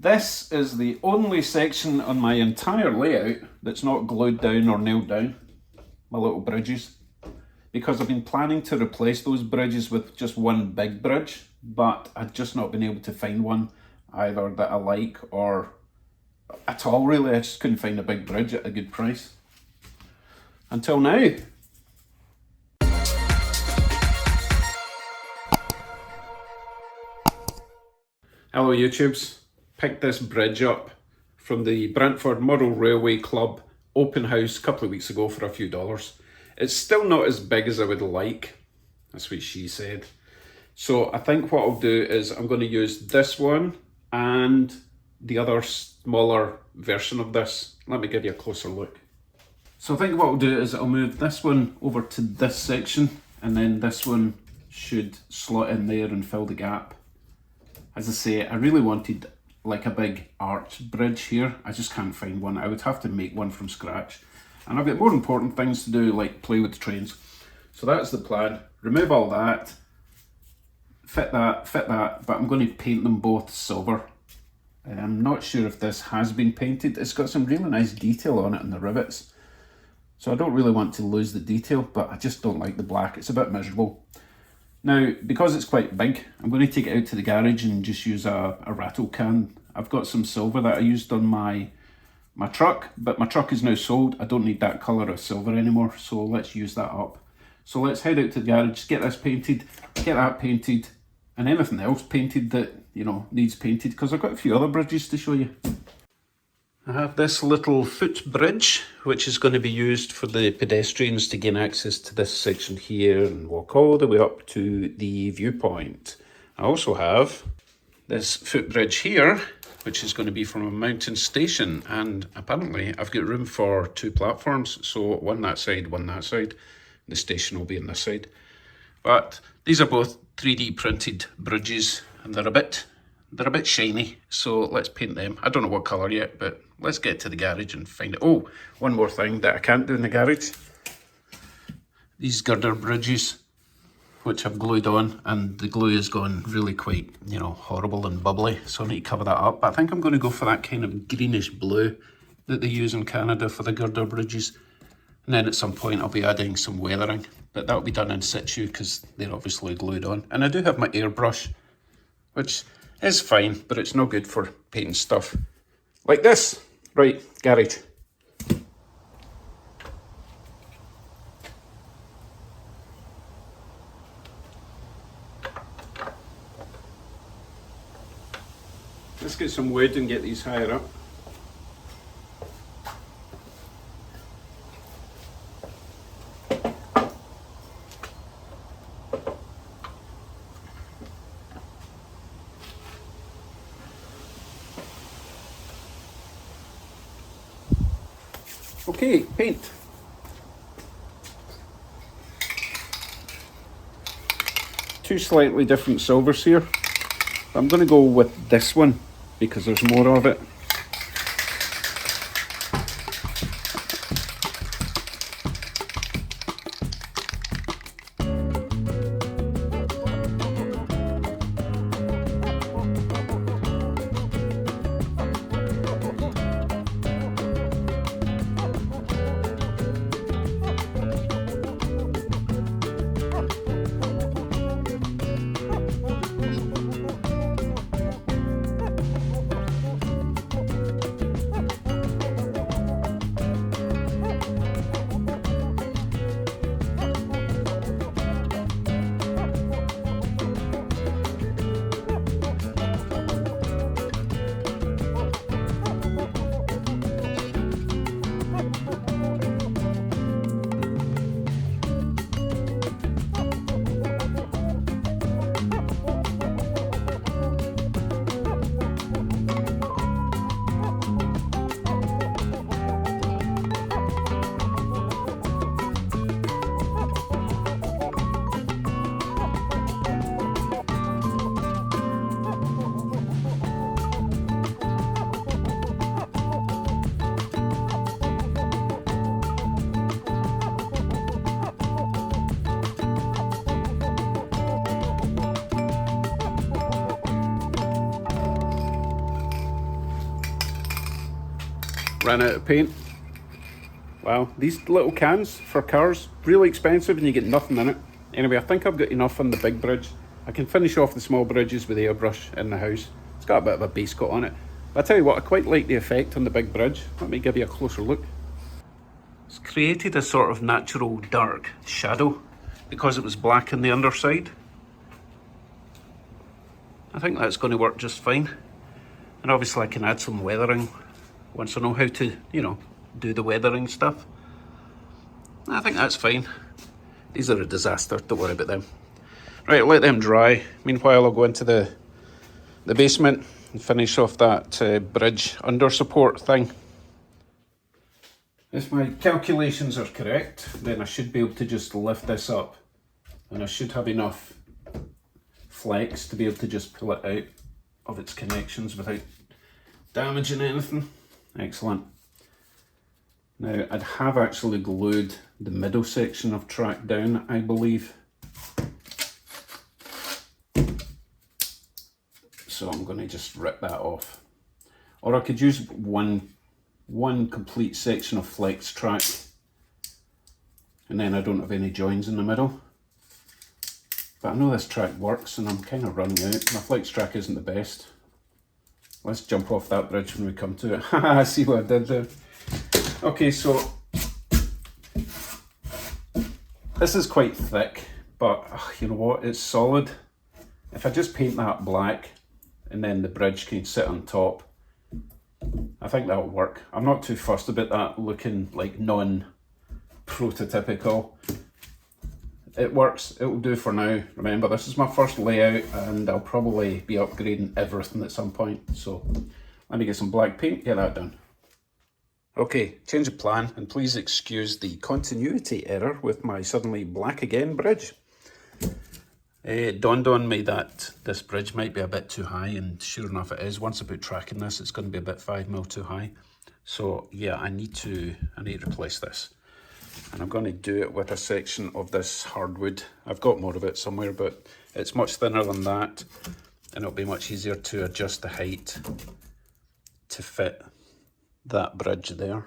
This is the only section on my entire layout that's not glued down or nailed down, my little bridges, because I've been planning to replace those bridges with just one big bridge, but I've just not been able to find one either that I like or at all really. I just couldn't find a big bridge at a good price. Until now. Hello YouTubes. Picked this bridge up from the Brentford Model Railway Club open house a couple of weeks ago for a few dollars. It's still not as big as I would like. That's what she said. So I think what I'll do is I'm going to use this one and the other smaller version of this. Let me give you a closer look. So I think what I'll do is I'll move this one over to this section, and then this one should slot in there and fill the gap. As I say, I really wanted like a big arch bridge here. I just can't find one. I would have to make one from scratch. And I've got more important things to do, like play with the trains. So that's the plan. Remove all that, fit that, but I'm going to paint them both silver. I'm not sure if this has been painted. It's got some really nice detail on it in the rivets. So I don't really want to lose the detail, but I just don't like the black. It's a bit miserable. Now, because it's quite big, I'm going to take it out to the garage and just use a rattle can. I've got some silver that I used on my truck, but my truck is now sold. I don't need that colour of silver anymore, so let's use that up. So let's head out to the garage, get this painted, get that painted, and anything else painted that, you know, needs painted, because I've got a few other bridges to show you. I have this little footbridge, which is going to be used for the pedestrians to gain access to this section here and walk all the way up to the viewpoint. I also have this footbridge here, which is going to be from a mountain station, and apparently I've got room for 2 platforms, so one that side, one that side. The station will be on this side. But these are both 3D printed bridges, and they're a bit shiny, so let's paint them. I don't know what colour yet, but let's get to the garage and find it. Oh, one more thing that I can't do in the garage. These girder bridges, which I've glued on, and the glue has gone really quite, you know, horrible and bubbly, so I need to cover that up. But I think I'm going to go for that kind of greenish blue that they use in Canada for the girder bridges. And then at some point I'll be adding some weathering, but that'll be done in situ because they're obviously glued on. And I do have my airbrush, which is fine, but it's no good for painting stuff like this. Right, garage. Let's get some wood and get these higher up. Okay, paint. Two slightly different silvers here. I'm going to go with this one because there's more of it. Ran out of paint. Wow, these little cans for cars, really expensive and you get nothing in it. Anyway, I think I've got enough on the big bridge. I can finish off the small bridges with airbrush in the house. It's got a bit of a base coat on it. But I tell you what, I quite like the effect on the big bridge. Let me give you a closer look. It's created a sort of natural dark shadow because it was black on the underside. I think that's going to work just fine. And obviously I can add some weathering once I know how to, do the weathering stuff. I think that's fine. These are a disaster, don't worry about them. Right, let them dry. Meanwhile, I'll go into the basement and finish off that bridge under support thing. If my calculations are correct, then I should be able to just lift this up. And I should have enough flex to be able to just pull it out of its connections without damaging anything. Excellent. Now, I'd have actually glued the middle section of track down, I believe. So I'm going to just rip that off. Or I could use one complete section of flex track, and then I don't have any joins in the middle. But I know this track works and I'm kind of running out. My flex track isn't the best. Let's jump off that bridge when we come to it. I see what I did there. Okay, so this is quite thick, but you know what, it's solid. If I just paint that black and then the bridge can sit on top, I think that'll work. I'm not too fussed about that looking like non-prototypical. It works, it'll do for now. Remember, this is my first layout and I'll probably be upgrading everything at some point. So let me get some black paint, get that done. Okay, change of plan, and please excuse the continuity error with my suddenly black again bridge. It dawned on me that this bridge might be a bit too high, and sure enough it is. Once I put track in this, it's going to be a bit 5mm too high. So yeah, I need to replace this. And I'm going to do it with a section of this hardwood. I've got more of it somewhere, but it's much thinner than that, and it'll be much easier to adjust the height to fit that bridge there.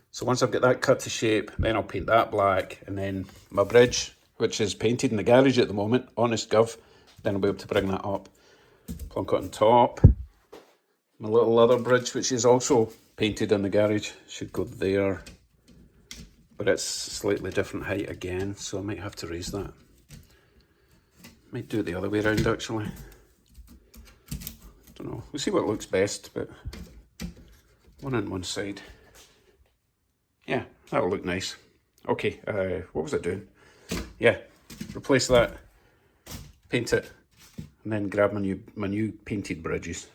So once I've got that cut to shape, then I'll paint that black, and then my bridge, which is painted in the garage at the moment, honest gov, then I'll be able to bring that up, plonk it on top. My little other bridge, which is also painted in the garage, should go there, but it's slightly different height again, so I might have to raise that. Might do it the other way around actually. Don't know, we'll see what looks best, but one on one side. Yeah, that'll look nice. Okay, what was I doing? Yeah, replace that, paint it, and then grab my new painted bridges.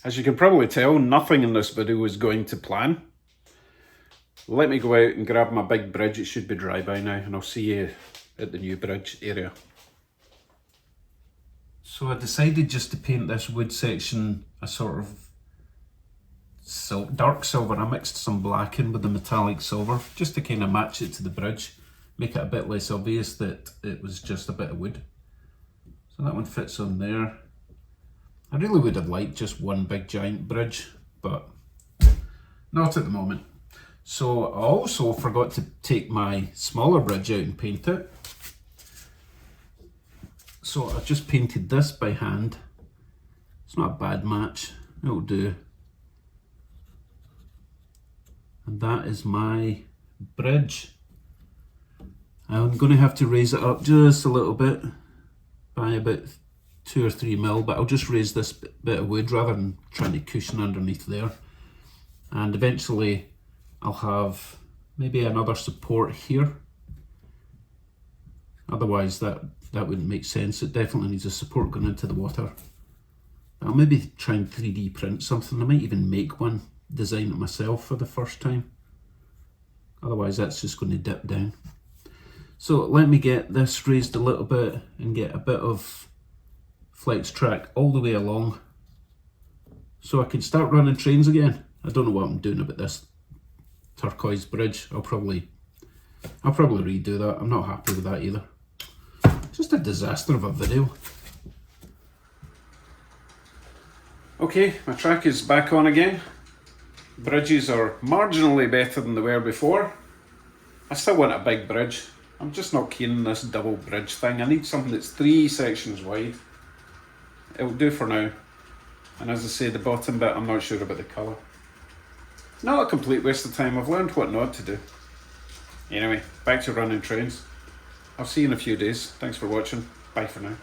As you can probably tell, nothing in this video is going to plan. Let me go out and grab my big bridge. It should be dry by now, and I'll see you at the new bridge area. So I decided just to paint this wood section a sort of dark silver. I mixed some black in with the metallic silver just to kind of match it to the bridge, make it a bit less obvious that it was just a bit of wood. So that one fits on there. I really would have liked just one big giant bridge, but not at the moment. So I also forgot to take my smaller bridge out and paint it. So I just painted this by hand. It's not a bad match, it'll do. And that is my bridge. I'm going to have to raise it up just a little bit by about 2 or 3 mil, but I'll just raise this bit of wood rather than trying to cushion underneath there. And eventually I'll have maybe another support here. Otherwise that wouldn't make sense. It definitely needs a support going into the water. I'll maybe try and 3D print something. I might even make one, design it myself for the first time. Otherwise that's just going to dip down. So let me get this raised a little bit and get a bit of flex track all the way along so I can start running trains again. I don't know what I'm doing about this turquoise bridge. I'll probably redo that. I'm not happy with that either. Just a disaster of a video. Okay, my track is back on again. Bridges are marginally better than they were before. I still want a big bridge. I'm just not keen on this double bridge thing. I need something that's 3 sections wide. It'll do for now. And as I say, the bottom bit, I'm not sure about the colour. Not a complete waste of time. I've learned what not to do. Anyway, back to running trains. I'll see you in a few days. Thanks for watching. Bye for now.